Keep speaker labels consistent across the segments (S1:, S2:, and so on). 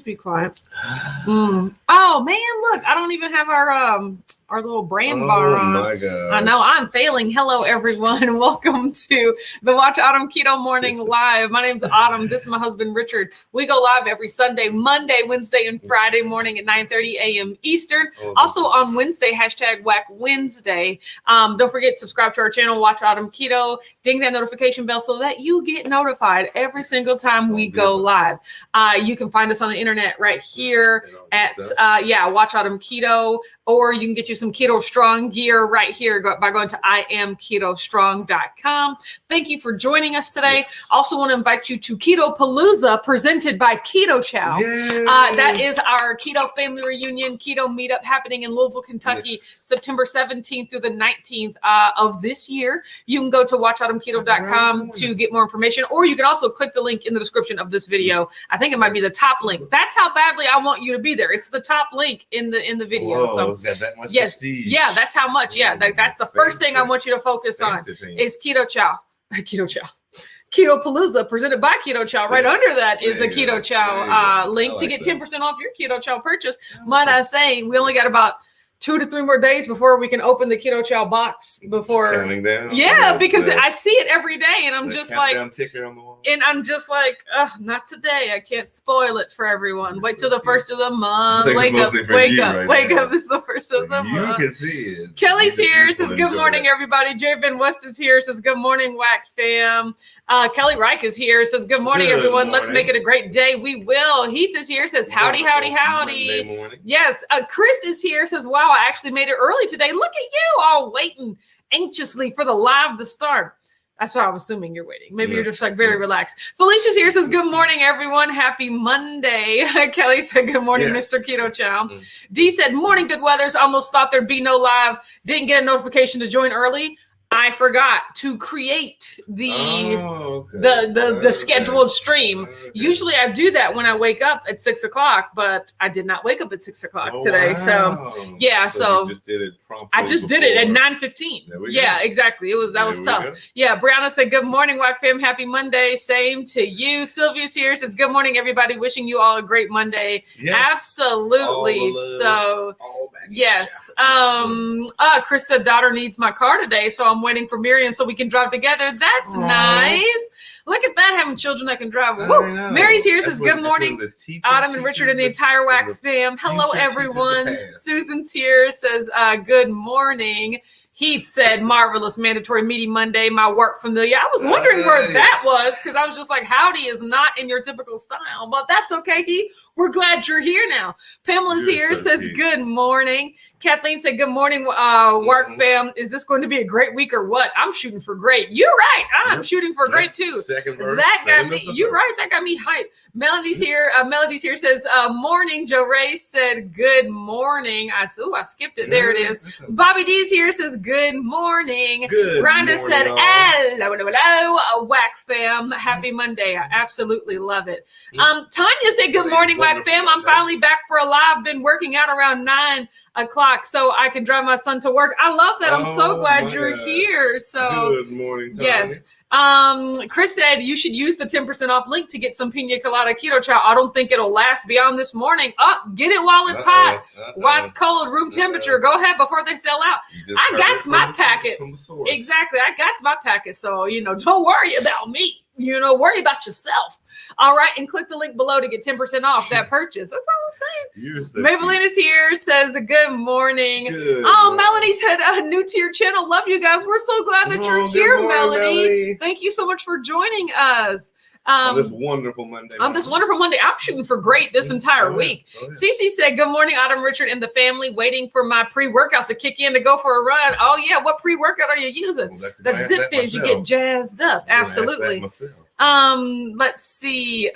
S1: be quiet. Oh man, look, I don't even have our little brand bar on. Oh my gosh. I know, I'm failing. Hello everyone. Welcome to the Watch Autumn Keto Morning Live. My name's Autumn. This is my husband Richard. We go live every Sunday, Monday, Wednesday, and Friday morning at 9:30 a.m. Eastern. Also on Wednesday, #Whack Wednesday. Don't forget, subscribe to our channel, Watch Autumn Keto. Ding that notification bell so that you get notified every single time we go live. You can find us on the internet right here at Watch Autumn Keto, or you can get you some Keto Strong gear right here by going to IamKetoStrong.com. Thank you for joining us today. Also want to invite you to Keto Palooza presented by Keto Chow. That is our keto family reunion, keto meetup happening in Louisville, Kentucky, September 17th through the 19th of this year. You can go to watchautumnketo.com to get more information, or you can also click the link in the description of this video. I think it might be the top link. That's how badly I want you to be there. It's the top link in the video.
S2: Whoa,
S1: so
S2: that much prestige.
S1: Yeah, that's how much. Yeah, that's the first thing I want you to focus on is Keto Chow. Keto Chow. Keto Palooza presented by Keto Chow. Right under that is a Keto Chow link to get 10% off your Keto Chow purchase. Might I say, we only got about 2 to 3 more days before we can open the Keto Chow box before
S2: counting down.
S1: Yeah, because I see it every day and I'm just like
S2: ticker on the wall.
S1: And I'm just like, not today. I can't spoil it for everyone. Wait till the first of the month. Wake up. It's the first of the month.
S2: You can see it.
S1: Kelly's here, says good morning, everybody. Jerry Ben West is here, says good morning, Whack fam. Kelly Reich is here, says good morning, everyone. Let's make it a great day. We will. Heath is here, says howdy, howdy, howdy. Monday morning. Yes. Chris is here, says wow, I actually made it early today. Look at you all waiting anxiously for the live to start. That's why I'm assuming you're waiting. Maybe you're just like very relaxed. Felicia's here, says good morning, everyone. Happy Monday. Kelly said good morning, Mr. Keto Chow. D said morning, good weathers. Almost thought there'd be no live. Didn't get a notification to join early. I forgot to create the scheduled stream. Usually I do that when I wake up at 6 o'clock, but I did not wake up at 6 o'clock today. Wow. So you just did it promptly. I just did it at 9:15. Yeah, exactly. That was tough. Yeah, Brianna said good morning, Whack fam. Happy Monday. Same to you. Sylvia's here, says good morning, everybody. Wishing you all a great Monday. Yes. Absolutely. So yes. Chris said daughter needs my car today, so I'm waiting for Miriam so we can drive together. That's nice. Look at that, having children that can drive. Woo. Mary's here, says good morning, Autumn and Richard and the entire Whack fam. Hello, everyone. Susan's here, says good morning. Heath said, marvelous mandatory meeting Monday, my work familiar. I was wondering where that was because I was just like, howdy is not in your typical style, but that's okay, Heath. We're glad you're here now. Pamela's here, says good morning. Kathleen said, good morning, work fam. Is this going to be a great week or what? I'm shooting for great. You're right. I'm shooting for great too.
S2: Second verse.
S1: That got me. You're right. That got me hyped. Melody's here. Melody's here, says morning. Joe Ray said good morning. I skipped it. There it is. Bobby D's here, says good morning. Rhonda said hello, Whack fam. Happy Monday. I absolutely love it. Tanya said good morning, Whack fam. I'm finally back for a live. Been working out around 9 o'clock so I can drive my son to work. I love that. I'm so glad you're here. So
S2: good morning, Tanya.
S1: Yes. Chris said you should use the 10% off link to get some pina colada Keto Chow. I don't think it'll last beyond this morning. Get it while it's hot. While it's cold, room temperature. Go ahead before they sell out. I got my packets. Exactly. I got my packets. So, don't worry about me. Worry about yourself. All right. And click the link below to get 10% off that purchase. That's all I'm saying. Maybelline is here, says good morning. Melanie said new to your channel. Love you guys. We're so glad that you're here, Melanie. Thank you so much for joining us.
S2: On this wonderful Monday.
S1: I'm shooting for great this entire week. Cece said, good morning, Autumn, Richard, and the family. Waiting for my pre-workout to kick in to go for a run. Oh, yeah. What pre-workout are you using? The Zip Fizz. You get jazzed up. Absolutely. Let's see.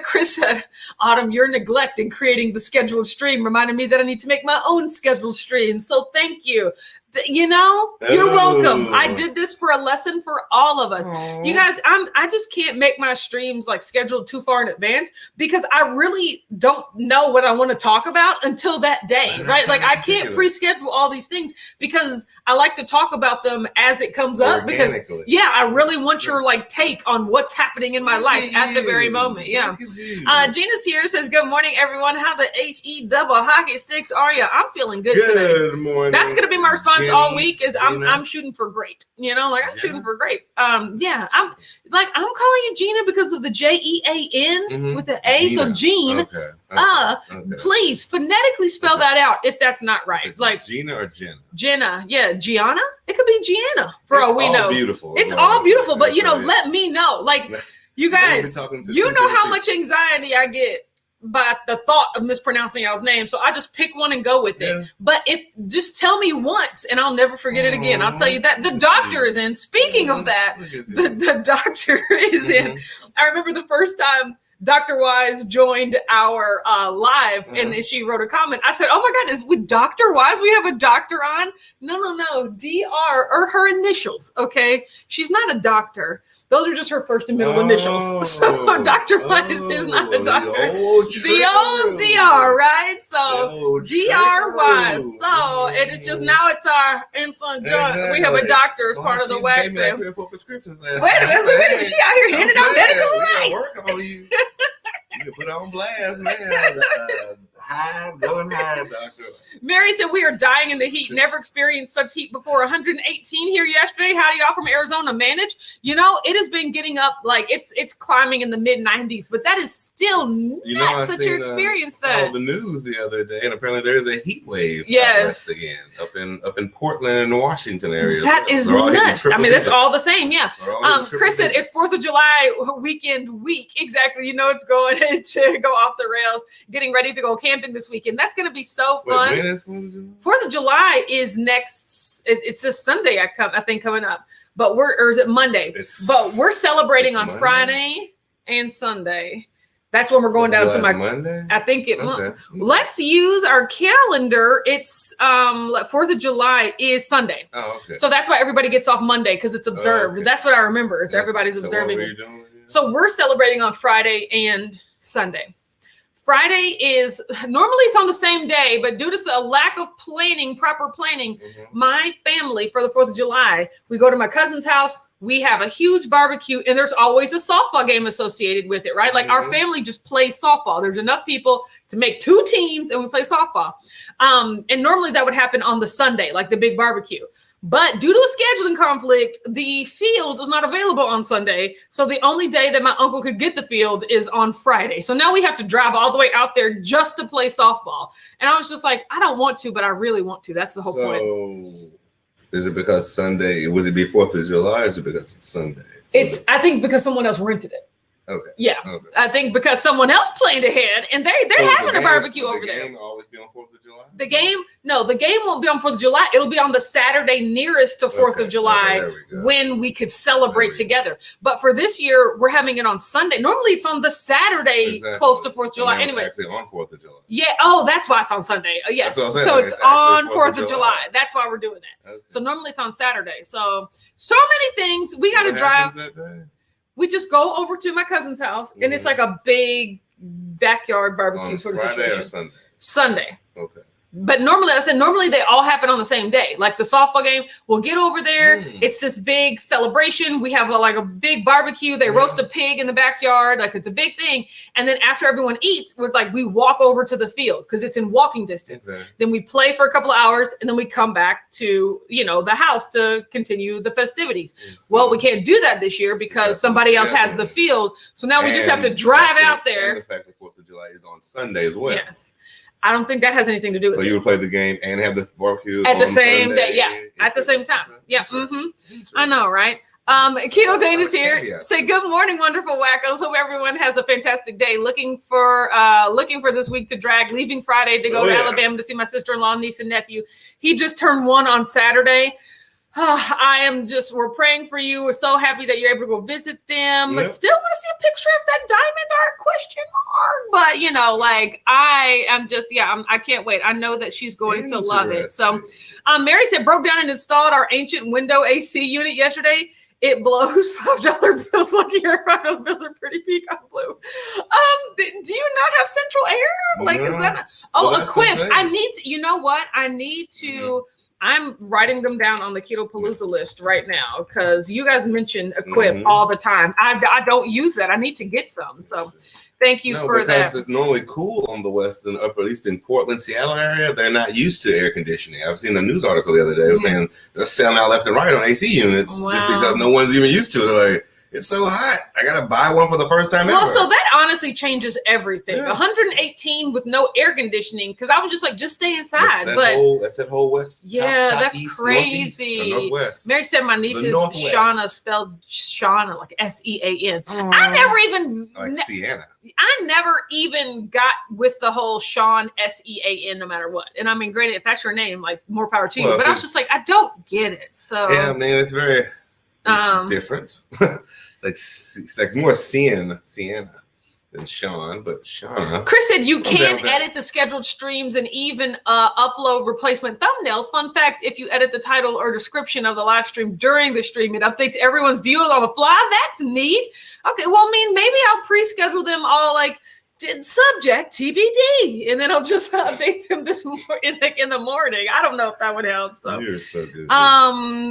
S1: Chris said, Autumn, your neglect in creating the scheduled stream reminded me that I need to make my own scheduled stream. So thank you. You know, you're welcome. I did this for a lesson for all of us.
S2: Aww.
S1: You guys, I just can't make my streams like scheduled too far in advance because I really don't know what I want to talk about until that day, right? Like I can't pre-schedule all these things because I like to talk about them as it comes up because I really want your like take on what's happening in my life at the very moment. Yeah. Gina's here, says, good morning, everyone. How the HE double hockey sticks are you? I'm feeling good today.
S2: Good morning.
S1: That's gonna be my response all week is I'm shooting for great. You know, like I'm shooting for great. I'm calling you Gina because of the JEAN with the A.
S2: Gina.
S1: So Jean.
S2: Okay.
S1: Please phonetically spell that out if that's not right.
S2: It's
S1: like
S2: Gina or Jenna?
S1: Jenna. Yeah, Gianna. It could be Gianna for all we know.
S2: Beautiful.
S1: It's all beautiful, but you know, let me know. Like you guys, you know how much anxiety I get by the thought of mispronouncing y'all's name. So I just pick one and go with it. But just tell me once and I'll never forget it again. I'll tell you that. The doctor is in. Speaking of that, the doctor is in. I remember the first time Dr. Wise joined our live and then she wrote a comment. I said, oh my God, is with Dr. Wise? We have a doctor on? No. DR or her initials. Okay. She's not a doctor. Those are just her first and middle initials. So Dr. Wise is not a doctor. The old DR, right? So DR Wise. So it is just now it's our inside joke. We have a doctor as part of the WAC family.
S2: Wait
S1: a minute. She out here handing out medical advice.
S2: Work on you. You put on blast, man. Going high, doctor.
S1: Mary said, we are dying in the heat. Never experienced such heat before. 118 here yesterday. How do y'all from Arizona manage? You know, it has been getting up like it's climbing in the mid 90s, but that is still nuts that you experienced that.
S2: The news the other day, and apparently there's a heat wave.
S1: Yes,
S2: again up in Portland and Washington area.
S1: That is nuts. I mean, that's all the same. Yeah. Chris said it's 4th of July weekend week. Exactly. You know, it's going to go off the rails. Getting ready to go camping this weekend. That's going to be so fun.
S2: When is
S1: 4th of July is next. It's this Sunday. I think coming up. But or is it Monday? But we're celebrating on Monday? Friday and Sunday. That's when we're going down to my
S2: Monday.
S1: I think it. Okay. Let's use our calendar. It's 4th of July is Sunday.
S2: Oh, okay.
S1: So that's why everybody gets off Monday because it's observed. Okay. That's what I remember. Is everybody's observing.
S2: What were you doing?
S1: So we're celebrating on Friday and Sunday. Friday is normally it's on the same day, but due to a lack of proper planning, my family for the 4th of July, we go to my cousin's house. We have a huge barbecue and there's always a softball game associated with it, right? Like our family just plays softball. There's enough people to make 2 teams and we play softball. And normally that would happen on the Sunday, like the big barbecue. But due to a scheduling conflict, the field was not available on Sunday. So the only day that my uncle could get the field is on Friday. So now we have to drive all the way out there just to play softball. And I was just like, I don't want to, but I really want to. That's the whole point.
S2: Is it because Sunday, would it be 4th of July or is it because it's Sunday?
S1: I think because someone else rented it.
S2: Okay.
S1: Yeah. Okay. I think because someone else planned ahead and they're having a barbecue over there.
S2: The game always be on 4th of July?
S1: The game won't be on 4th of July. It'll be on the Saturday nearest to 4th of July when we could celebrate together. But for this year, we're having it on Sunday. Normally it's on the Saturday close to 4th of July. Anyway.
S2: It's actually on 4th of July.
S1: Yeah. Oh, that's why it's on Sunday. Yes. So it's on 4th of July. That's why we're doing that. Okay. So normally it's on Saturday. So many things. We got to drive. We just go over to my cousin's house, and it's like a big backyard barbecue sort of situation.
S2: Or
S1: Sunday.
S2: Okay.
S1: But normally they all happen on the same day. Like the softball game, we'll get over there. It's this big celebration. We have a big barbecue. They roast a pig in the backyard. Like it's a big thing. And then after everyone eats, we walk over to the field because it's in walking distance. Okay. Then we play for a couple of hours and then we come back to, the house to continue the festivities. Well, we can't do that this year because somebody else has the field. So now we just have to drive out there.
S2: And the fact that 4th of July is on Sunday as well.
S1: Yes. I don't think that has anything to do with it.
S2: So you would play the game and have the barbecue
S1: at the same day. Yeah, at the same time. Yeah. I know, right? Keto Dane is here. Say good morning, wonderful wackos. Hope everyone has a fantastic day. Looking for this week to drag. Leaving Friday to go to Alabama to see my sister-in-law, niece, and nephew. He just turned 1 on Saturday. we're praying for you. We're so happy that you're able to go visit them. Yep. Still want to see a picture of that diamond art question mark. But, you know, like I can't wait. I know that she's going to love it. So Mary said, broke down and installed our ancient window AC unit yesterday. It blows $5 bills. Lucky your $5 bills are pretty peacock blue. Do you not have central air? Like, is that? Equip. I need to, you know what? I need to, I'm writing them down on the Keto Palooza list right now because you guys mention Equip all the time. I don't use that. I need to get some. So thank you for that.
S2: Because it's normally cool on the west and upper, at least in Portland, Seattle area. They're not used to air conditioning. I've seen a news article the other day saying they're selling out left and right on AC units just because no one's even used to it. They're like, it's so hot. I got to buy one for the first time ever.
S1: Well, so that honestly changes everything. Yeah. 118 with no air conditioning because I was just like, just stay inside.
S2: That's that whole west.
S1: Yeah,
S2: top,
S1: that's
S2: east,
S1: crazy.
S2: Northwest.
S1: Mary said my niece is Shauna, spelled Shauna like SEAN. I never even
S2: like Sienna.
S1: I never even got with the whole Sean SEAN no matter what. And I mean, granted, if that's your name, like more power to you. But I was just like, I don't get it. So
S2: yeah, man, it's very different. It's like more Sienna than Sean, but Shauna.
S1: Chris said you can edit the scheduled streams and even upload replacement thumbnails. Fun fact, if you edit the title or description of the live stream during the stream, it updates everyone's view on the fly. That's neat. Okay, well, I mean, maybe I'll pre-schedule them all like subject TBD, and then I'll just update them this morning in the morning. I don't know if that would help. So
S2: you're so good.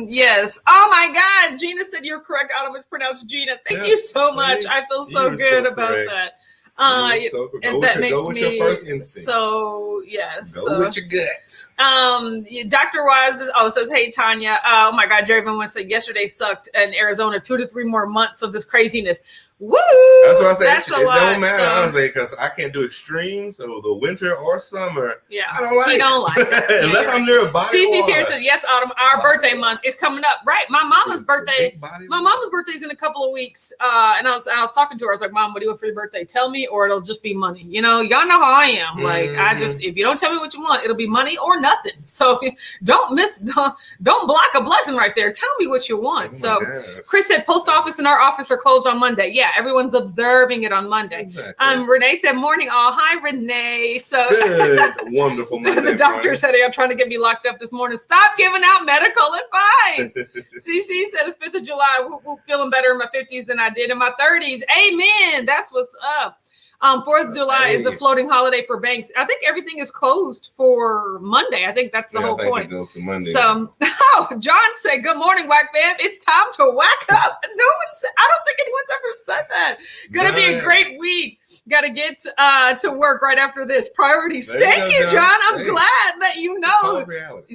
S1: Yes. Oh my God, Gina said you're correct. Autumn, it's pronounced Gina. Thank you so much. I feel so good about that. And that makes me your first instinct. So yes.
S2: Go with your gut.
S1: Dr. Wise says, hey Tanya. Oh my God, Jerry Van said yesterday sucked in Arizona. 2 to 3 more months of this craziness. Woo!
S2: That's what I say. That's it don't matter, honestly, because I can't do extremes, so the winter or summer.
S1: Yeah,
S2: I don't like.
S1: You don't like it.
S2: Unless I'm near a body
S1: Cece's here says, yes, Autumn, our birthday month is coming up. Right. My mama's birthday. My mama's birthday is in a couple of weeks. And I was talking to her. I was like, Mom, what do you want for your birthday? Tell me, or it'll just be money. You know, y'all know how I am. Like, if you don't tell me what you want, it'll be money or nothing. So don't block a blessing right there. Tell me what you want. Chris said, post office and our office are closed on Monday. Yeah, everyone's observing it on Monday. Exactly. Renee said, morning all. Hi, Renee. So
S2: good, wonderful Monday.
S1: The doctor said, I'm trying to get me locked up this morning. Stop giving out medical advice. CC said, the 5th of July, we're feeling better in my 50s than I did in my 30s. Amen. That's what's up. 4th of July is a floating holiday for banks. I think everything is closed for Monday. I think that's the whole point. It goes to Monday. So, John said, good morning, Whack Fam. It's time to whack up. No one said, I don't think anyone's ever said that. Gonna be a great week. Got to get to work right after this. Priorities. Thank you, John. I'm glad that you know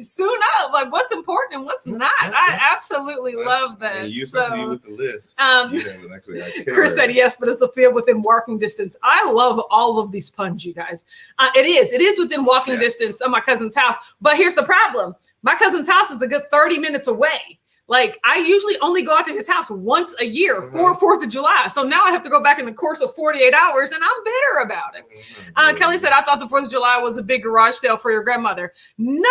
S1: soon up, like what's important and what's not. I absolutely love that.
S2: And you especially with the list.
S1: Chris said yes, but it's a field within walking distance. I love all of these puns, you guys. It is within walking distance of my cousin's house. But here's the problem. My cousin's house is a good 30 minutes away. Like, I usually only go out to his house once a year for 4th of July. So now I have to go back in the course of 48 hours, and I'm bitter about it. Kelly said, I thought the 4th of July was a big garage sale for your grandmother. No,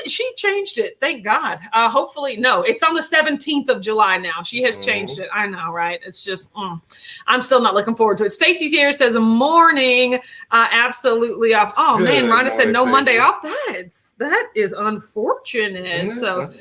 S1: she changed it. Thank God. Hopefully, no, it's on the 17th of July now. She has changed it. I know, right? It's just, I'm still not looking forward to it. Stacy's here, says, morning. Absolutely off. Oh, good, man, Rhonda said, no Stacey. Monday off. That is unfortunate. So,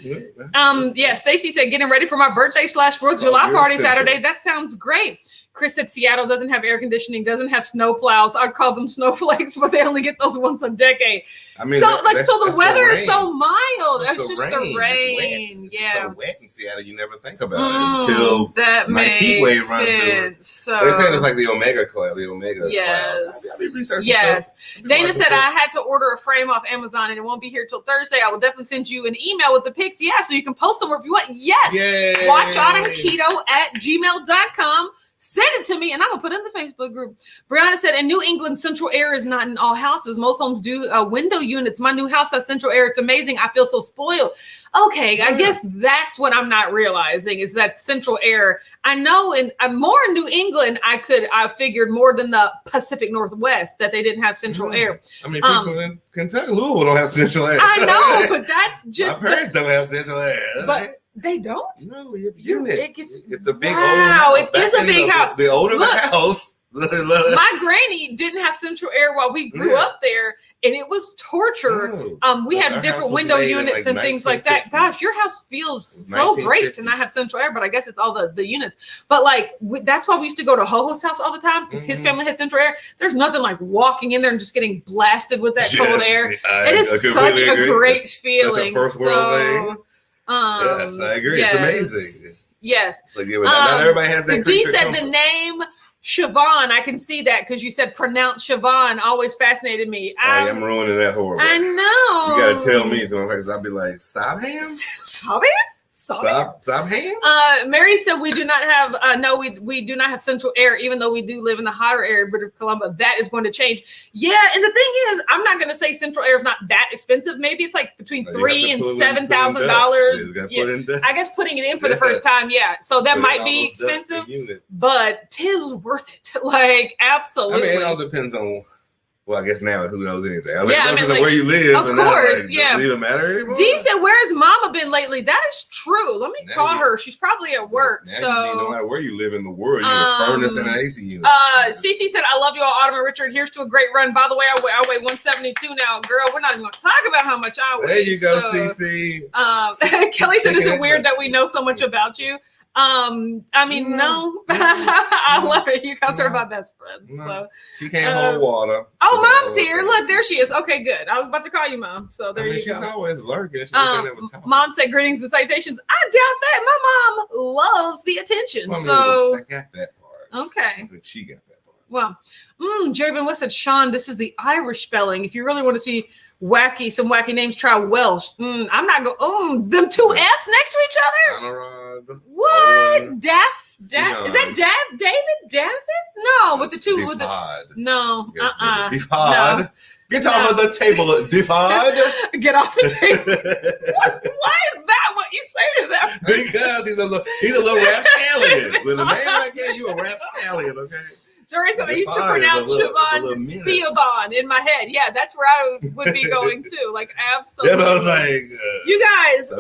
S1: Stacy said, getting ready for my birthday / 4th of July party Saturday. That sounds great. Chris said Seattle doesn't have air conditioning, doesn't have snow plows. I'd call them snowflakes, but they only get those once a decade. I mean, so the weather is so mild. It's just the rain.
S2: It's so wet in Seattle. You never think about it until that nice heat wave runs through. So, they're saying it's like the Omega cloud.
S1: Yes.
S2: Cloud.
S1: Yes. Dana said I had to order a frame off Amazon and it won't be here till Thursday. I will definitely send you an email with the pics. Yeah, so you can post them if you want. Yes. Yay. Watch Autumn Keto at gmail.com. Send it to me, and I'm gonna put it in the Facebook group. Brianna said, in New England, central air is not in all houses. Most homes do window units. My new house has central air. It's amazing. I feel so spoiled. Okay, I guess that's what I'm not realizing is that central air. I know more in New England, I figured more than the Pacific Northwest that they didn't have central air.
S2: I mean, people in Kentucky, Louisville don't have central air.
S1: I know, but that's just
S2: my parents don't have central air.
S1: But they don't?
S2: No, we have units. It's a big old
S1: house.
S2: It
S1: is a big house.
S2: The older the house.
S1: My granny didn't have central air while we grew up there, and it was torture. We had different window units and things like that. Gosh, your house feels so great to not have central air, but I guess it's all the units. But like that's why we used to go to Ho-Ho's house all the time because his family had central air. There's nothing like walking in there and just getting blasted with that cold air. It is such a great feeling.
S2: Such a first world thing. Yes, I agree. Yes. It's amazing.
S1: Yes.
S2: Like, not everybody has that.
S1: D said the name Siobhan. I can see that because you said pronounce Siobhan. Always fascinated me.
S2: I'm ruining that horror.
S1: I know.
S2: You gotta tell me to my face. I'll be like, Sobham? Sobham?
S1: Mary said we do not have we do not have central air, even though we do live in the hotter area of British Columbia. That is going to change. Yeah, and the thing is, I'm not going to say central air is not that expensive. Maybe it's like between $3,000 and $7,000. I guess putting it in for the first time, so that might be expensive, but 'tis worth it. Like absolutely.
S2: I mean, it all depends on. Well, I guess now who knows anything. I
S1: mean,
S2: where you live.
S1: Of course,
S2: does it even matter anymore?
S1: Dee said, "Where's Mama been lately?" That is true. Let me call her. She's probably at work.
S2: No matter where you live in the world, you need a furnace and an AC unit.
S1: Cece said, "I love you all, Autumn and Richard. Here's to a great run." By the way, I weigh 172 now, girl. We're not even going to talk about how much I weigh.
S2: There you go, Cece.
S1: Kelly said, "Is it weird that we know so much about you?" I mean, no. I love it. You guys are my best friends.
S2: No.
S1: So
S2: she can't hold water.
S1: Oh, Mom's here. Look, there she is. Okay, good. I was about to call you Mom. So there you go.
S2: She's always lurking.
S1: Mom said greetings and citations. I doubt that. My mom loves the attention. So
S2: I got that part.
S1: Okay.
S2: But she got that part.
S1: Well, Jerry Van West said, Sean, this is the Irish spelling. If you really want to see some wacky names, try Welsh. I'm not going. Them two S next to each other. What? Daff? Is that David? David? No, with the two. With the no.
S2: No. Get off of the table, Defod.
S1: Get off the table. Why is that what you say to that?
S2: Because he's a little rapscallion. With a name like that, you a rapscallion, okay?
S1: Jory said I used to pronounce Siobhan Siobhan in my head. Yeah, that's where I would be going too. Like absolutely.
S2: That's what I was like.
S1: You guys,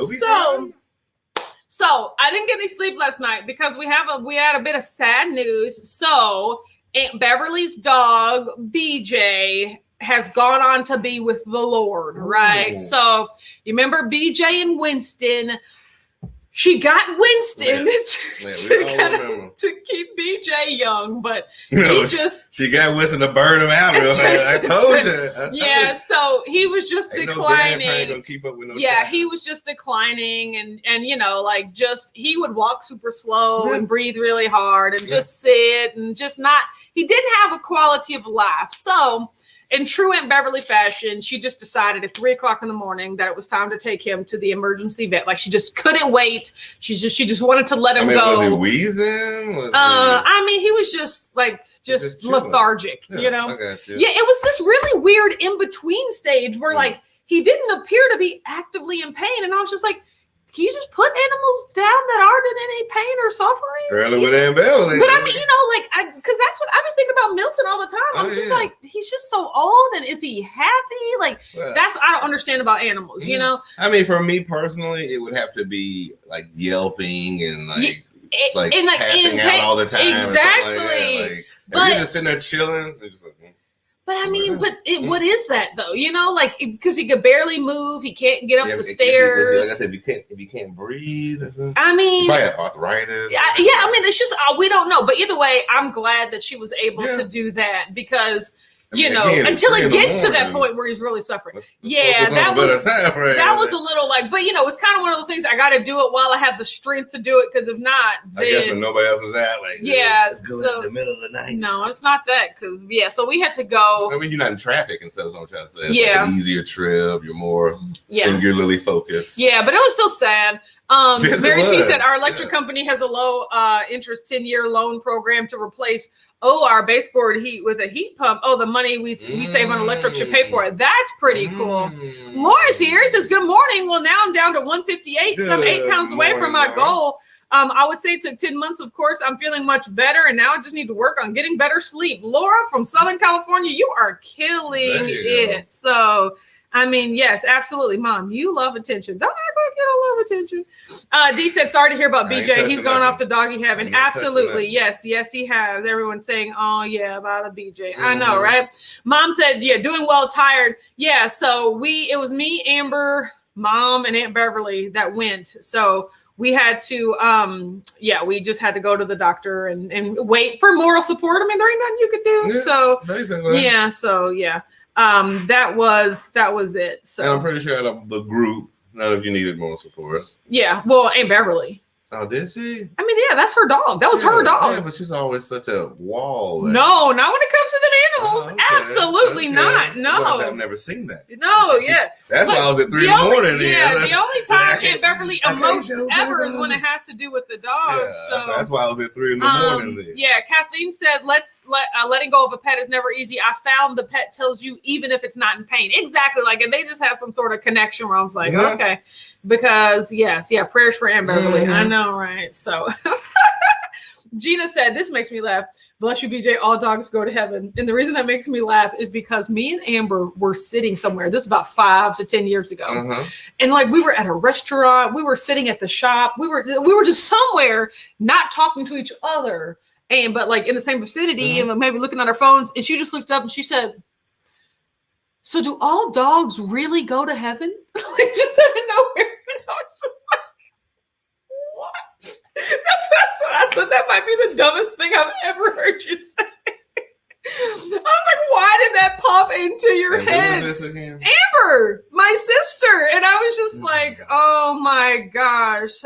S1: so I didn't get any sleep last night because we had a bit of sad news. So Aunt Beverly's dog BJ has gone on to be with the Lord, right? Ooh. So you remember BJ and Winston. She got Winston to keep BJ young, but
S2: she got Winston to burn him out. I told you.
S1: Yeah, so he was just declining.
S2: No keep up with no
S1: child. He was just declining, and he would walk super slow and breathe really hard and just sit and just not. He didn't have a quality of life. So, in true Aunt Beverly fashion, she just decided at 3:00 in the morning that it was time to take him to the emergency vet. Like she just couldn't wait. She just wanted to let him go.
S2: Was he wheezing?
S1: He was just lethargic.
S2: Yeah, I got you.
S1: Yeah, it was this really weird in between stage where like he didn't appear to be actively in pain, and I was just like, can you just put animals down that aren't in any pain or suffering?
S2: Early with Aunt Beverly.
S1: But I mean, because that's what I've been thinking about Milton all the time. I'm just like, he's just so old, and is he happy? Like, that's what I don't understand about animals, you know?
S2: I mean, for me personally, it would have to be like yelping and passing out all the time.
S1: Exactly.
S2: But you're just sitting there chilling, and just like,
S1: but I mean, what is that though? You know, like because he could barely move, he can't get up the stairs.
S2: Like I said, if you can't breathe,
S1: I mean,
S2: he probably had arthritis.
S1: Yeah. I mean, it's just we don't know. But either way, I'm glad that she was able to do that because until it gets to that point where he's really suffering. That was a little like, but it's kind of one of those things. I got to do it while I have the strength to do it, because if not, then,
S2: I guess when nobody else is out, let's go in the middle of the night.
S1: No, it's not that, because so we had to go.
S2: I mean, you're not in traffic and stuff. So I'm trying to say, it's like an easier trip. You're more singularly focused.
S1: Yeah, but it was still sad. Mary T said our electric company has a low interest 10-year loan program to replace our baseboard heat with a heat pump. The money we save on electric should pay for it. That's pretty cool. Laura's here. Says, good morning. Well, now I'm down to 158, some 8 pounds away from my goal. I would say it took 10 months, of course. I'm feeling much better, and now I just need to work on getting better sleep. Laura from Southern California, you are killing it. So, I mean, yes, absolutely. Mom, you love attention. Don't act like you don't love attention. D said, sorry to hear about BJ. He's gone off to doggy heaven. Absolutely. Yes, he has. Everyone's saying, oh, yeah, about a BJ. I know, right? Mom said, doing well, tired. Yeah, so it was me, Amber, Mom, and Aunt Beverly that went. So we had to, we just had to go to the doctor and wait for moral support. I mean, there ain't nothing you could do. So, basically. That was it. So,
S2: and I'm pretty sure out of the group, none of you needed moral support.
S1: Yeah, well, Aunt Beverly.
S2: Oh, did she?
S1: I mean, yeah, that's her dog. That was her dog.
S2: Yeah, but she's always such a wall.
S1: No, not when it comes to the animals. Absolutely not. No.
S2: I've never seen that.
S1: No,
S2: That's why I was at 3 in the morning.
S1: The only time Aunt Beverly emotes ever is when it has to do with the dog. So
S2: that's why I was at 3 in the morning then.
S1: Yeah, Kathleen said, letting go of a pet is never easy. I found the pet tells you even if it's not in pain. Exactly. Like, and they just have some sort of connection where I was like, okay. Because prayers for Aunt Beverly. I know, right? So Gina said, this makes me laugh. Bless you, BJ. All dogs go to heaven. And the reason that makes me laugh is because me and Amber were sitting somewhere. This is about 5 to 10 years ago. And like, we were at a restaurant. We were sitting at the shop. We were just somewhere not talking to each other. But like in the same vicinity and maybe looking at our phones. And she just looked up and she said, so do all dogs really go to heaven? Like, just out of nowhere. And I was just like, what? That's what I said. That might be the dumbest thing I've ever heard you say. I was like, why did that pop into your head?
S2: Who was this again?
S1: Amber, my sister. And I was just like, oh my gosh.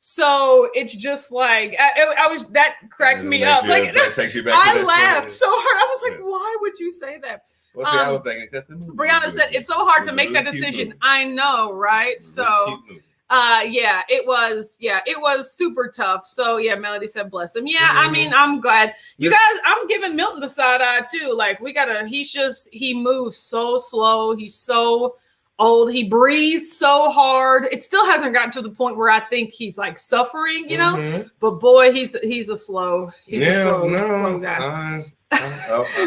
S1: So it's just like, that cracks me up. Like,
S2: that takes you back.
S1: I laughed so hard. I was like, why would you say that?
S2: Well, see, I was thinking,
S1: Brianna said it's so hard to make that decision. I know, right? So, it was super tough. So, Melody said, bless him. Yeah, I mean, I'm glad. You guys, I'm giving Milton the side eye too. Like, he moves so slow. He's so old. He breathes so hard. It still hasn't gotten to the point where I think he's like suffering, but boy, he's a slow guy.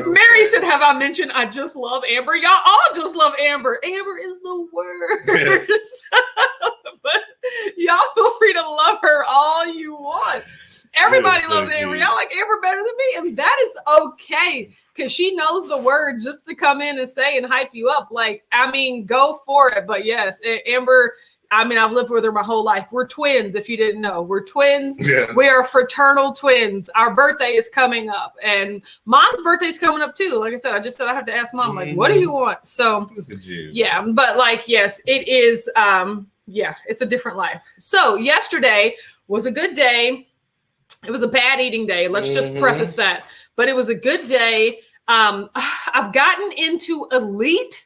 S1: Mary said, have I mentioned I just love Amber? Y'all all just love Amber. Amber is the worst. Yes. But y'all feel free to love her all you want. Everybody loves Amber. Y'all like Amber better than me. And that is okay. Because she knows the word just to come in and say and hype you up. Like, I mean, go for it. But yes, Amber, I mean, I've lived with her my whole life. We're twins, if you didn't know. We're twins. Yes. We are fraternal twins. Our birthday is coming up. And Mom's birthday is coming up, too. Like I said, I have to ask Mom, like, what do you want? So, yeah. But, like, yes, it is, it's a different life. So, yesterday was a good day. It was a bad eating day. Let's just preface that. But it was a good day. I've gotten into Elite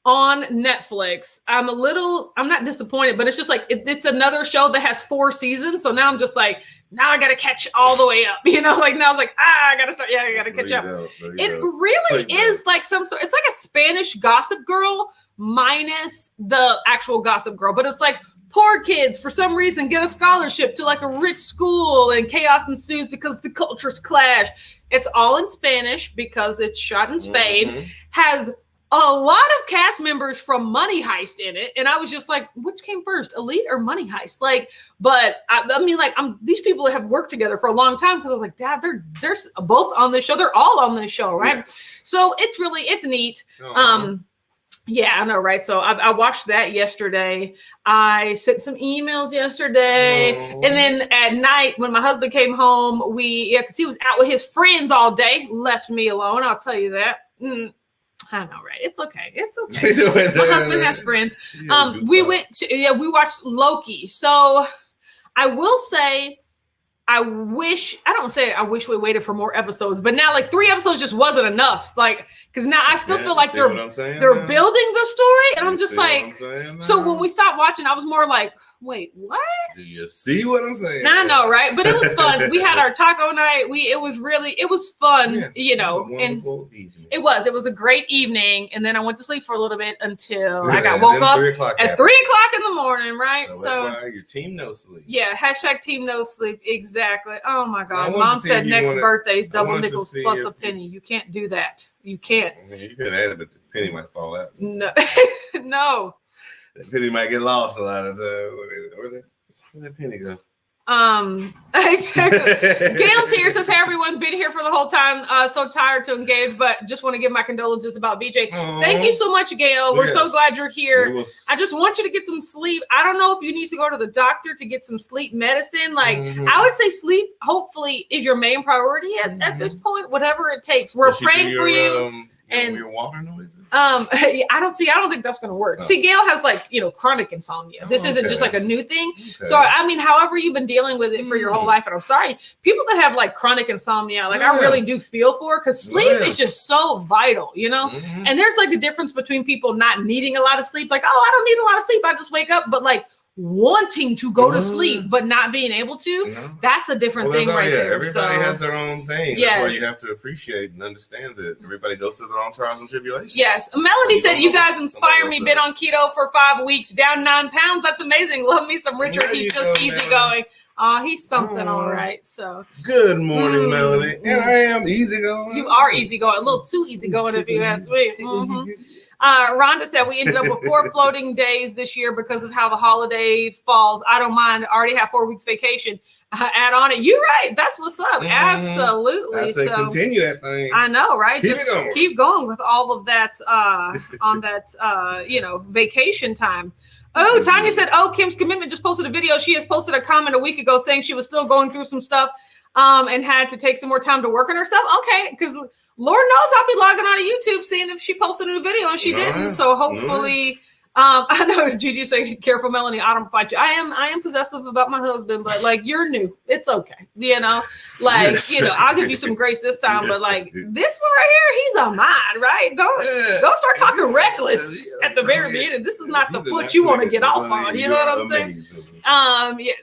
S1: on Netflix. I'm not disappointed, but it's just like, it's another show that has 4 seasons. So now I'm just like, now I got to catch all the way up, like, now I was like, I got to start. Yeah, I got to catch up. It really is like some sort, it's like a Spanish Gossip Girl minus the actual Gossip Girl, but it's like poor kids for some reason get a scholarship to like a rich school and chaos ensues because the cultures clash. It's all in Spanish because it's shot in Spain, has a lot of cast members from Money Heist in it. And I was just like, which came first, Elite or Money Heist? Like, but I mean, like, these people have worked together for a long time because I'm like, Dad, they're both on this show. They're all on this show, right? Yes. So it's neat. Yeah, I know, right? So I watched that yesterday. I sent some emails yesterday. And then at night when my husband came home, because he was out with his friends all day, left me alone. I'll tell you that. I know, right? It's okay. It's okay. My husband has friends. We watched Loki. So I will say, I wish we waited for more episodes, but now like 3 episodes just wasn't enough. Like, because now I still feel like they're building the story, and I'm just like, so when we stopped watching, I was more like, wait, what?
S2: Do you see what I'm saying?
S1: I know, right? But it was fun. We had our taco night. It was fun, and it was a great evening. And then I went to sleep for a little bit until I got woke up at 3:00 in the morning, right?
S2: So that's why your team no sleep.
S1: Yeah, #team no sleep. Exactly. Oh my God. Mom said next birthday's double nickels plus a penny. You can't do that. You can't.
S2: I mean, you can add it, but the penny might fall out.
S1: No. No.
S2: That penny might get lost a lot of times. Where'd that penny go?
S1: Exactly. Gail's here, says, hey everyone, been here for the whole time. So tired to engage, but just want to give my condolences about BJ. Thank you so much, Gail. We're so glad you're here. I just want you to get some sleep. I don't know if you need to go to the doctor to get some sleep medicine. Like, I would say sleep, hopefully, is your main priority at this point, whatever it takes. We're praying for you. And
S2: your water noises?
S1: I don't think that's going to work. See, Gail has chronic insomnia. This isn't just like a new thing. Okay. So, I mean, however you've been dealing with it for your whole life, and I'm sorry, people that have like chronic insomnia, I really do feel for, because sleep is just so vital, and there's like a difference between people not needing a lot of sleep. Like, oh, I don't need a lot of sleep. I just wake up. But like, wanting to go to sleep but not being able to, that's a different thing right there.
S2: Everybody has their own thing. Yes. That's why you have to appreciate and understand that everybody goes through their own trials and tribulations.
S1: Yes. Melody said, you guys inspire me. Been on keto for 5 weeks, down 9 pounds. That's amazing. Love me some Richard. He's just easygoing. He's something, all right. So
S2: good morning, Melody. And I am easygoing.
S1: You are easygoing, a little too easygoing if you ask me. Rhonda said, we ended up with 4 floating days this year because of how the holiday falls. I don't mind. I already have 4 weeks vacation. Add on it. You're right. That's what's up. Absolutely.
S2: I'd say continue that thing.
S1: I know, right? Keep going with all of that on that vacation time. Oh, Tanya said, Kim's Commitment just posted a video. She has posted a comment a week ago saying she was still going through some stuff and had to take some more time to work on herself. Okay, because Lord knows I'll be logging on to YouTube seeing if she posted a new video, and she didn't. So hopefully, I know Gigi saying, "Careful, Melanie, I don't fight you." I am possessive about my husband, but like, you're new, it's okay, I'll give you some grace this time, but like this one right here, he's a mine, right? Don't start talking reckless at the very beginning. This is not the foot you want to get off on. You know what I'm saying?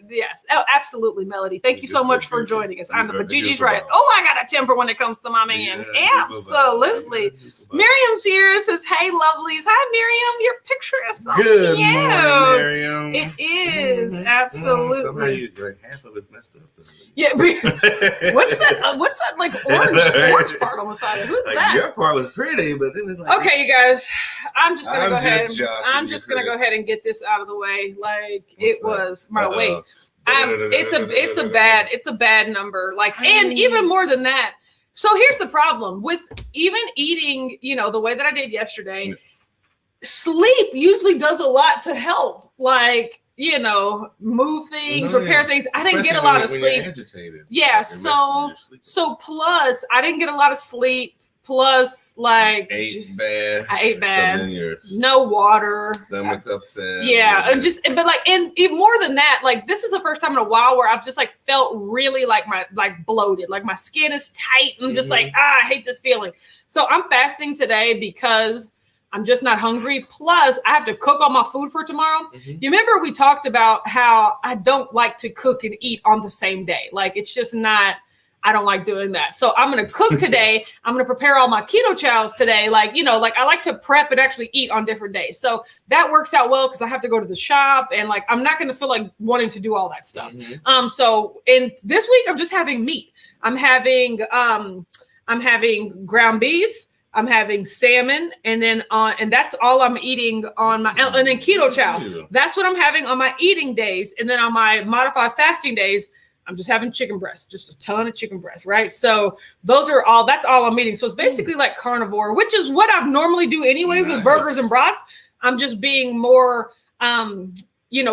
S1: Yes. Oh, absolutely, Melody. Thank you so much for joining us. But Gigi's right. Oh, I got a temper when it comes to my man. Absolutely. Miriam's here, says, "Hey, lovelies." Hi, Miriam. Your picture is so
S2: good
S1: cute.
S2: Morning, Miriam.
S1: It is absolutely.
S2: Somebody, like, half of it's messed up.
S1: Yeah, what's that like orange part on the side? Who's that?
S2: Your part was pretty, but then it's like,
S1: okay, you guys, I'm just gonna go ahead and get this out of the way. Like, it was my way. It's a bad number. Like, and even more than that. So here's the problem with even eating, the way that I did yesterday. Yes. Sleep usually does a lot to help, like, move things, repair things. I didn't get a lot of sleep. Yeah, so plus I didn't get a lot of sleep. Plus, like, I ate bad. So no water.
S2: Stomach's upset.
S1: Yeah, and even more than that, like, this is the first time in a while where I've just like felt really like bloated, like my skin is tight and just like, I hate this feeling. So I'm fasting today because I'm just not hungry. Plus, I have to cook all my food for tomorrow. You remember we talked about how I don't like to cook and eat on the same day. Like, it's just not, I don't like doing that. So I'm going to cook today. I'm going to prepare all my keto chows today. Like, I like to prep and actually eat on different days. So that works out well because I have to go to the shop and like, I'm not going to feel like wanting to do all that stuff. So in this week, I'm just having meat. I'm having ground beef. I'm having salmon, and that's all I'm eating on my, and then keto chow. That's what I'm having on my eating days. And then on my modified fasting days, I'm just having chicken breast, just a ton of chicken breast, right? So that's all I'm eating. So it's basically like carnivore, which is what I normally do anyways with burgers and brats. I'm just being more,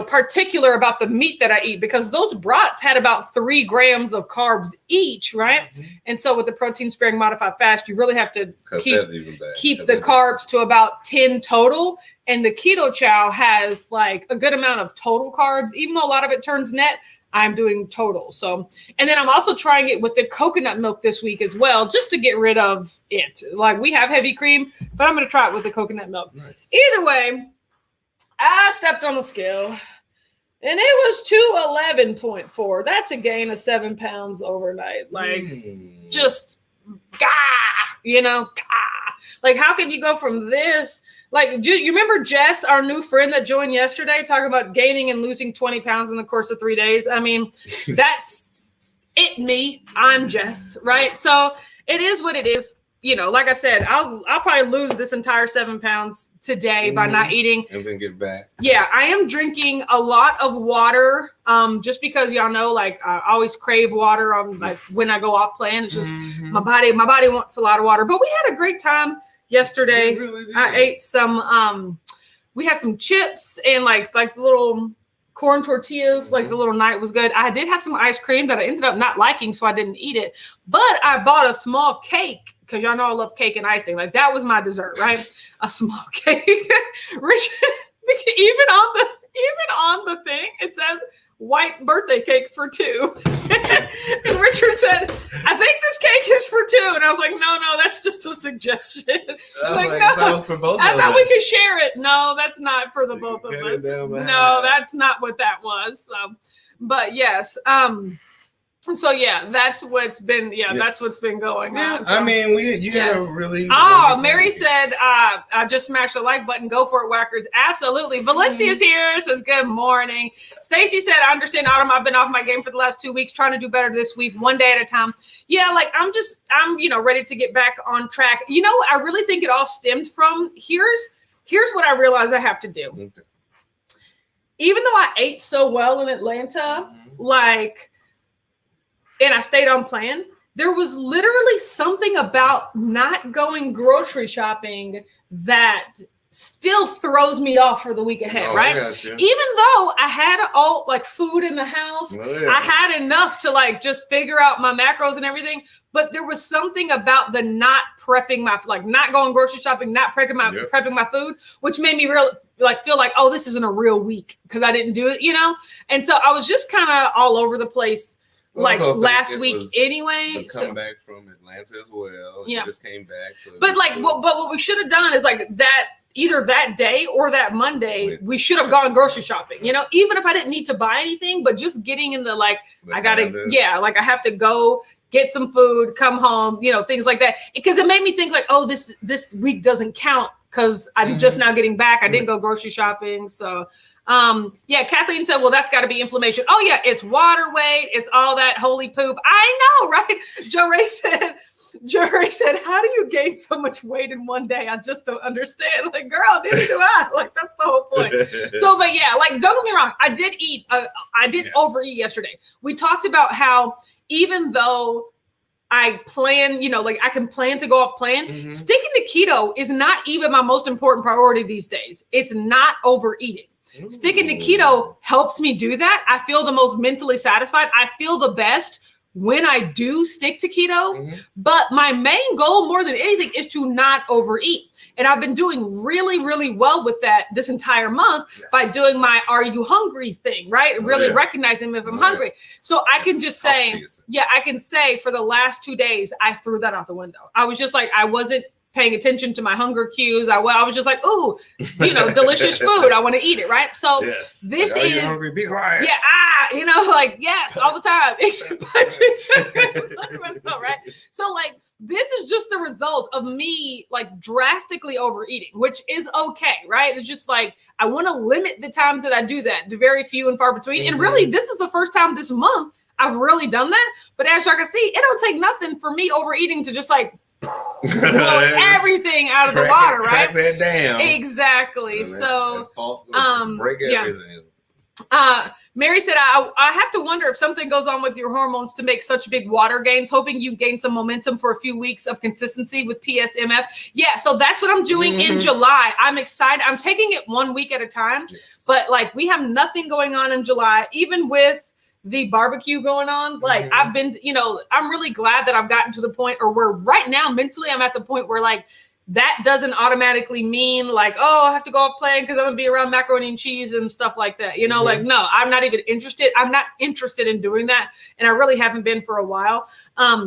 S1: particular about the meat that I eat, because those brats had about 3 grams of carbs each, right? Mm-hmm. And so with the protein sparing modified fast, you really have to keep the carbs to about 10 total. And the keto chow has like a good amount of total carbs, even though a lot of it turns net. I'm doing total. So, and then I'm also trying it with the coconut milk this week as well, just to get rid of it. Like, we have heavy cream, but I'm going to try it with the coconut milk. Nice. Either way, I stepped on the scale and it was 211.4. That's a gain of 7 pounds overnight. Like, just like, how can you go from this? Like, you remember Jess, our new friend that joined yesterday, talking about gaining and losing 20 pounds in the course of 3 days? I mean, that's me. I'm Jess, right? So it is what it is. Like I said, I'll probably lose this entire 7 pounds today by not eating. And then get back. Yeah, I am drinking a lot of water, just because y'all know, like, I always crave water on when I go off plan. It's just my body wants a lot of water. But we had a great time yesterday. Really did. I ate some we had some chips and like the little corn tortillas. Like, the little night was good. I did have some ice cream that I ended up not liking, so I didn't eat it. But I bought a small cake, because y'all know I love cake and icing. Like, that was my dessert, right? A small cake. Richard, even on the thing, it says white birthday cake for 2. And Richard said, I think this cake is for 2. And I was like, no, that's just a suggestion. That was for both of us. I thought we could share it. No, that's not for the both of us. No, that's not what that was. But yes. So yeah, that's what's been going on. So,
S2: I mean, you had a really.
S1: Oh, Mary said, I just smashed the like button. Go for it, Whackers. Absolutely. Valencia's here, says good morning. Stacy said, I understand, Autumn. I've been off my game for the last 2 weeks, trying to do better this week, one day at a time. Yeah, like I'm ready to get back on track. I really think it all stemmed from here's what I realized I have to do. Okay. Even though I ate so well in Atlanta, and I stayed on plan, there was literally something about not going grocery shopping that still throws me off for the week ahead, right? Even though I had all food in the house, I had enough to just figure out my macros and everything, but there was something about the not prepping not going grocery shopping, not prepping my food, which made me feel like, oh, this isn't a real week because I didn't do it, And so I was just kind of all over the place. Last week anyway.
S2: Come back from Atlanta as well. Yeah. Just came back. So
S1: but what we should have done is that either that day or that Monday, we should have gone grocery shopping. Even if I didn't need to buy anything, but just getting in I have to go get some food, come home, things like that. Because it made me think oh, this week doesn't count because I'm just now getting back. I didn't go grocery shopping. So Kathleen said, well, that's got to be inflammation. Oh yeah, it's water weight, it's all that holy poop. I know, right? Joe Ray said, how do you gain so much weight in one day? I just don't understand. Girl, neither do I. That's the whole point. So, but yeah, don't get me wrong, I did eat, I did overeat yesterday. We talked about how even though I plan, I can plan to go off plan, sticking to keto is not even my most important priority these days. It's not overeating. Ooh. Sticking to keto helps me do that. I feel the most mentally satisfied. I feel the best when I do stick to keto. But my main goal more than anything is to not overeat. And I've been doing really, really well with that this entire month by doing my "Are you hungry?" thing, right? Really recognizing if I'm hungry. So I can just say, I can say for the last 2 days, I threw that out the window. I was just I wasn't paying attention to my hunger cues. I was just ooh, delicious food. I want to eat it, right? So this is hungry, be quiet. Yeah, yes, all the time. Right? So this is just the result of me drastically overeating, which is okay, right? It's just I want to limit the times that I do that to very few and far between. And really, this is the first time this month I've really done that. But as y'all can see, it don't take nothing for me overeating to just blow everything out of the water, right?
S2: Crack that down.
S1: Exactly. So
S2: break everything.
S1: Mary said, I have to wonder if something goes on with your hormones to make such big water gains, hoping you gain some momentum for a few weeks of consistency with PSMF. Yeah, so that's what I'm doing in July. I'm excited. I'm taking it 1 week at a time, but like we have nothing going on in July, even with the barbecue going on. Like I've been, I'm really glad that I've gotten to the point or where right now mentally I'm at the point where like that doesn't automatically mean like, oh, I have to go off playing because I'm gonna be around macaroni and cheese and stuff like that. Like, no, I'm not even interested. I'm not interested in doing that. And I really haven't been for a while.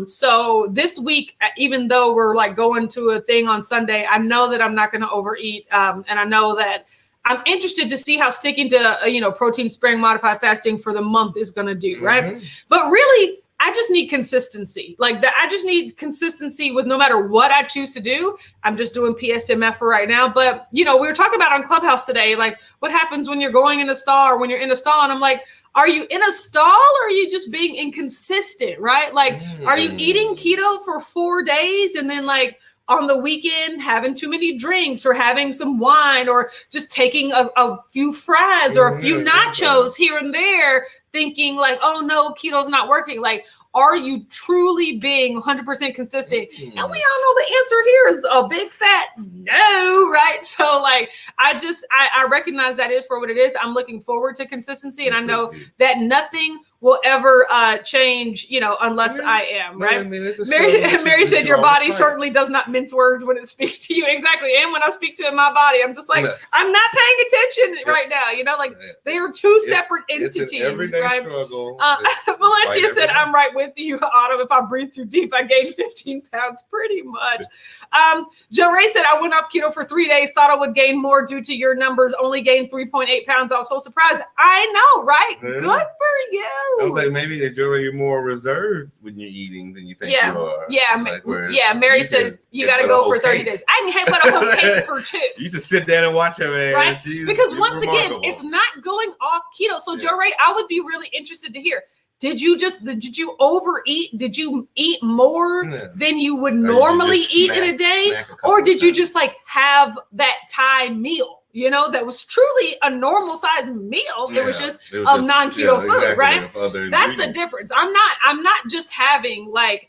S1: So this week, even though we're like going to a thing on Sunday, I know that I'm not going to overeat. And I know that I'm interested to see how sticking to, protein sparing modified fasting for the month is going to do. Right. But really, I just need consistency. Like that, I just need consistency with no matter what I choose to do. I'm just doing PSMF for right now. But, we were talking about on Clubhouse today, like what happens when you're going in a stall or when you're in a stall. And I'm like, are you in a stall or are you just being inconsistent, right? Like, are you eating keto for 4 days and then like on the weekend having too many drinks or having some wine or just taking a few fries or a few nachos here and there, thinking like, oh no, keto's not working. Like, are you truly being 100% consistent? And we all know the answer here is a big fat no, right? So like, I recognize that is for what it is. I'm looking forward to consistency. And I know that nothing will ever change, unless I am, right? Mary said your body certainly does not mince words when it speaks to you. Exactly. And when I speak to my body, I'm just like, I'm not paying attention right now. Like they are two separate entities. It's an everyday struggle. Valencia said, I'm right with you, Autumn. If I breathe too deep, I gain 15 pounds pretty much. Joe Ray said, I went off keto for 3 days, thought I would gain more due to your numbers, only gained 3.8 pounds. I was so surprised. I know, right? Good for you.
S2: I was like, maybe you're more reserved when you're eating than you think you are.
S1: Yeah, Mary says you got to go for 30 days. I can have but a whole cake for 2.
S2: You used to sit down and watch her, man.
S1: Right? Because once again, it's not going off keto. So Joe Ray, I would be really interested to hear. Did you overeat? Did you eat more than you would normally eat in a day? Or did you just like have that Thai meal? That was truly a normal size meal. It was just non-keto food, right? That's the difference. I'm not just having like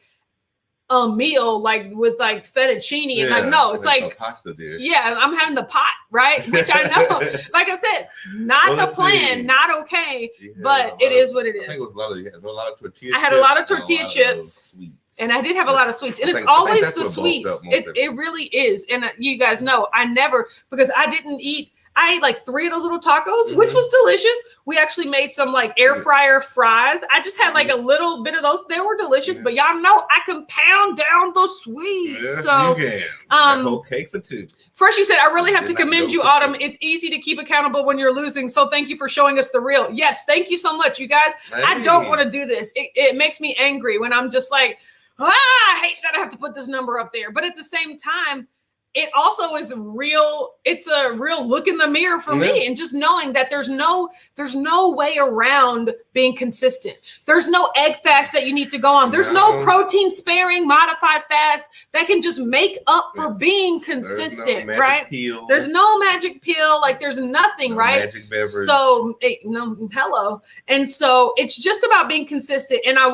S1: a meal like with like fettuccine and like no, it's like
S2: a pasta dish.
S1: Yeah, I'm having the pot, right? Which I know, like I said, not the plan, not okay, but it is what it is.
S2: I think it was a lot of tortilla.
S1: I had a lot of tortilla chips. And I did have a lot of sweets. And it's always the sweets. It really is. And you guys know, because I ate like 3 of those little tacos, which was delicious. We actually made some like air fryer fries. I just had like a little bit of those. They were delicious, but y'all know I can pound down the sweets.
S2: Yes, so, you can. That whole cake for 2.
S1: First, you said, I really have to commend you, Autumn. It's easy to keep accountable when you're losing. So thank you for showing us the real. Yes, thank you so much, you guys. I don't want to do this. It makes me angry when I'm just like, I hate that I have to put this number up there. But at the same time, it also is real. It's a real look in the mirror for me. And just knowing that there's no way around being consistent. There's no egg fast that you need to go on. There's no protein sparing modified fast that can just make up for being consistent, right? There's no magic pill. Like there's nothing, right?
S2: Magic beverage.
S1: So hello. And so it's just about being consistent. And I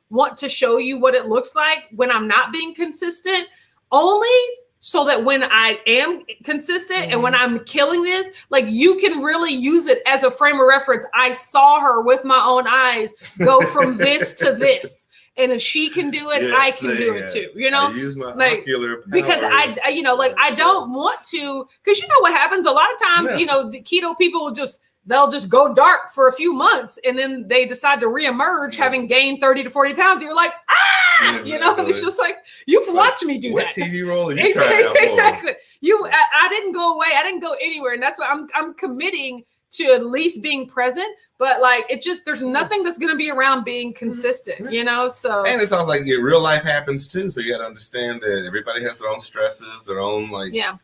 S1: want to show you what it looks like when I'm not being consistent, only so that when I am consistent and when I'm killing this, like you can really use it as a frame of reference. I saw her with my own eyes go from this to this. And if she can do it, I can do it too.
S2: I use my ocular powers.
S1: Because I don't want to, because what happens a lot of times, the keto people they'll just go dark for a few months and then they decide to reemerge having gained 30 to 40 pounds. You're like, it's just like, you've watched me do
S2: what
S1: that.
S2: What TV role are you trying out for?
S1: Exactly. I didn't go away. I didn't go anywhere. And that's why I'm committing to at least being present. But like, there's nothing that's going to be around being consistent, so.
S2: And it's all like real life happens too. So you got to understand that everybody has their own stresses, their own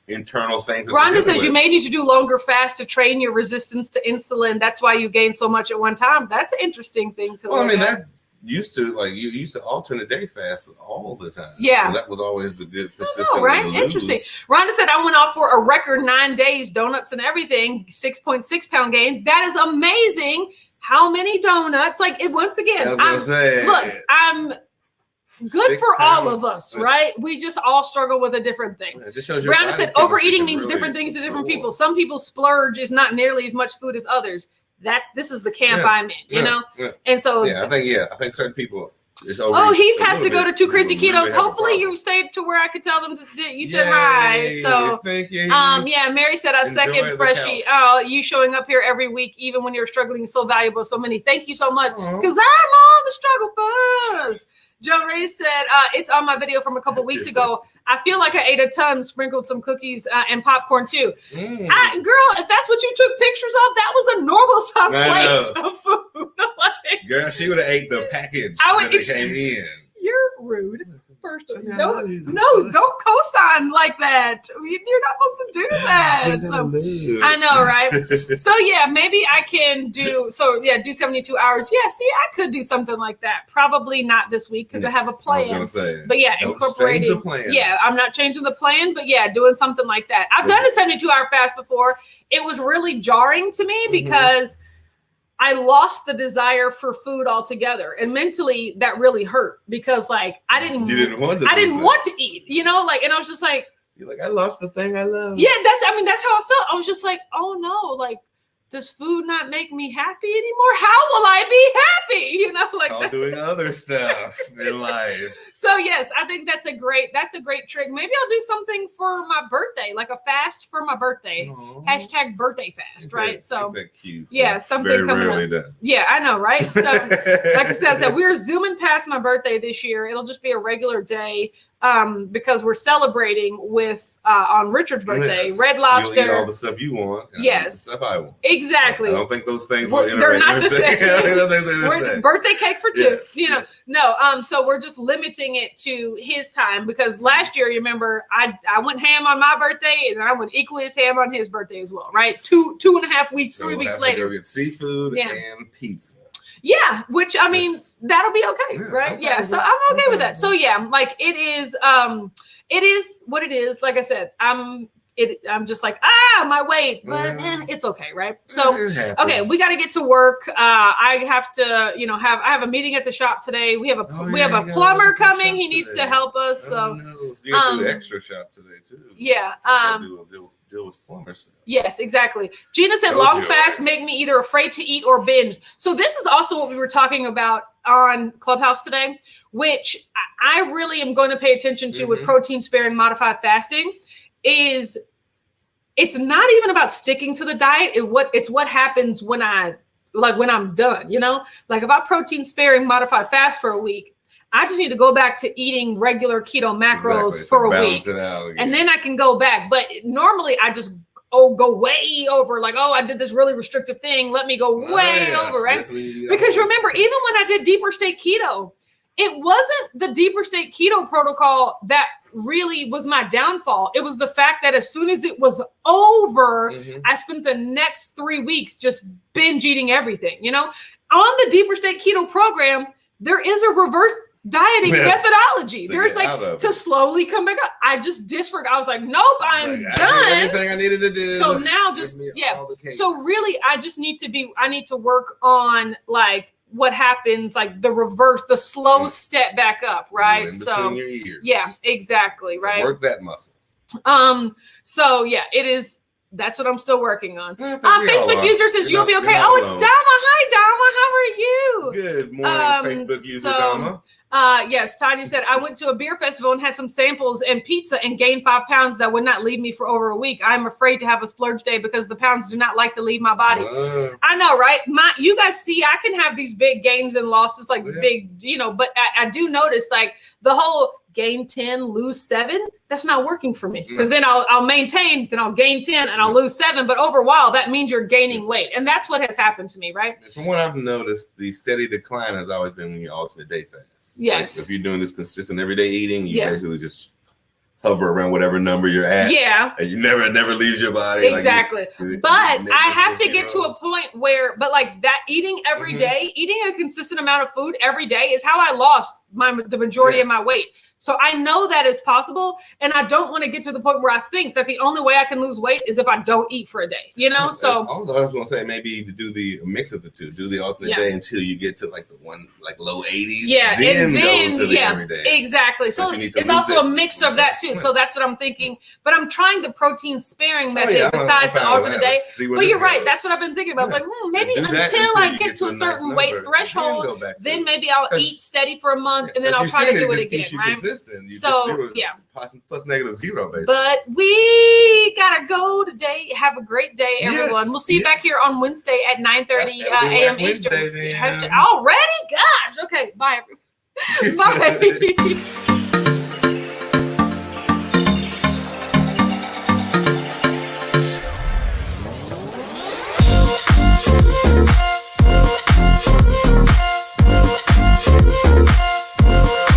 S2: internal things.
S1: Rhonda says you may need to do longer fasts to train your resistance to insulin. That's why you gain so much at one time. That's an interesting thing to look at.
S2: used to alternate day fast all the time.
S1: Yeah.
S2: So that was always the good consistent.
S1: Right? Interesting. Rhonda said, I went off for a record 9 days, donuts and everything, 6.6 pound gain. That is amazing. How many donuts? Like it once again, I'm good for all of us, right? We just all struggle with a different thing.
S2: It just shows
S1: Brandon said overeating means different things to different people. Some people splurge is not nearly as much food as others. This is the camp I'm in, you know? Yeah. And so
S2: I think certain people
S1: he has to go to 2 Crazy Ketos. Hopefully you stayed to where I could tell them that you said hi. So Mary said I second Freshie. Oh, you showing up here every week, even when you're struggling, so valuable. So many. Thank you so much. Because I'm on the struggle bus. Joe Ray said, it's on my video from a couple weeks ago. I feel like I ate a ton, sprinkled some cookies and popcorn too. Girl, if that's what you took pictures of, that was a normal size plate of food.
S2: Girl, she would have ate the package that came in.
S1: You're rude. First of all, don't co-sign like that. You're not supposed to do that. I know, right? So maybe I can do 72 hours. Yeah, see, I could do something like that. Probably not this week because I have a plan.
S2: I was gonna say,
S1: but incorporating the plan. Yeah, I'm not changing the plan, but doing something like that. I've done a 72-hour fast before. It was really jarring to me because I lost the desire for food altogether, and mentally that really hurt because I didn't want to eat, and I was just like,
S2: you're like, I lost the thing I love.
S1: Yeah, that's how I felt. I was just like, oh no, does food not make me happy anymore? How will I be happy?
S2: All doing other stuff in life.
S1: So yes, I think that's a great trick. Maybe I'll do something for my birthday, like a fast for my birthday. Aww. #birthday fast, right? So
S2: that cute.
S1: Yeah, something
S2: very
S1: coming
S2: rarely
S1: up.
S2: Done.
S1: Yeah, I know, right? So like I said, we're zooming past my birthday this year. It'll just be a regular day. Because we're celebrating with on Richard's birthday, Red Lobster.
S2: You'll eat all the stuff you want.
S1: Yes,
S2: the stuff I want.
S1: Exactly.
S2: I don't think those things will
S1: they're not the same. Birthday cake for two. Yes, No. So we're just limiting it to his time because last year, you remember, I went ham on my birthday and I went equally as ham on his birthday as well. Right? 2.5 weeks, so 3 weeks later.
S2: Go get seafood and pizza.
S1: Yeah, which I mean, that'll be okay, right? Yeah, so I'm okay with that. So it is what it is. Like I said, I'm just like, my weight, but it's okay, right? So okay, we got to get to work. I have to, I have a meeting at the shop today. We have a plumber coming. He needs to help us. So
S2: you got to do the extra shop today too.
S1: Yeah.
S2: Deal with plumber stuff.
S1: Yes, exactly. Gina said long fasts make me either afraid to eat or binge. So this is also what we were talking about on Clubhouse today, which I really am going to pay attention to with protein sparing modified fasting. It's not even about sticking to the diet. It's what happens when I'm done, if I protein sparing modified fast for a week, I just need to go back to eating regular keto macros for a week. And then I can go back. But normally I just go way over, I did this really restrictive thing. Let me go way over, right? Because remember, even when I did deeper state keto, it wasn't the deeper state keto protocol that really was my downfall. It was the fact that as soon as it was over, I spent the next 3 weeks just binge eating everything, On the deeper state keto program, there is a reverse dieting methodology. There's to slowly come back up. I just disregard. I was like, nope, I'm done.
S2: I did everything I needed to do.
S1: So now So really, I need to work on what happens, the reverse, the slow step back up, right?
S2: In between your ears.
S1: Yeah, exactly, right.
S2: Work that muscle.
S1: So it is. That's what I'm still working on. Facebook user says you'll be okay. Oh, it's Dama. Hi, Dama. How are you?
S2: Good morning, Facebook user Dama.
S1: Yes, Tanya said, I went to a beer festival and had some samples and pizza and gained 5 pounds that would not leave me for over a week. I'm afraid to have a splurge day because the pounds do not like to leave my body. I know, right? You guys see, I can have these big gains and losses, big, but I do notice the whole gain 10, lose 7. That's not working for me because then I'll maintain, then I'll gain 10 and I'll lose 7. But over a while, that means you're gaining weight. And that's what has happened to me, right?
S2: From what I've noticed, the steady decline has always been when you alternate day fast.
S1: Yes.
S2: If you're doing this consistent everyday eating, you basically just hover around whatever number you're at.
S1: Yeah.
S2: And you never leaves your body.
S1: Exactly.
S2: Like
S1: but I have to get to a point where, but like that eating every day, eating a consistent amount of food every day is how I lost the majority of my weight. So I know that is possible. And I don't want to get to the point where I think that the only way I can lose weight is if I don't eat for a day, you know? So
S2: also, I was going to say, maybe to do the mix of the two, do the alternate day until you get to like the one, like low 80s.
S1: Yeah.
S2: Then go to the everyday.
S1: Exactly. So it's also a mix of that too. So that's what I'm thinking. But I'm trying the protein sparing method besides the alternate day. But you're right. That's what I've been thinking about. Like, maybe until I get to a certain weight threshold, then maybe I'll eat steady for a month and then I'll try to do it again. Right? So yeah,
S2: plus negative 0 basically.
S1: But we gotta go today. Have a great day, everyone. We'll see you back here on Wednesday at 9:30 a.m. Eastern. Already, gosh. Okay, bye. Bye.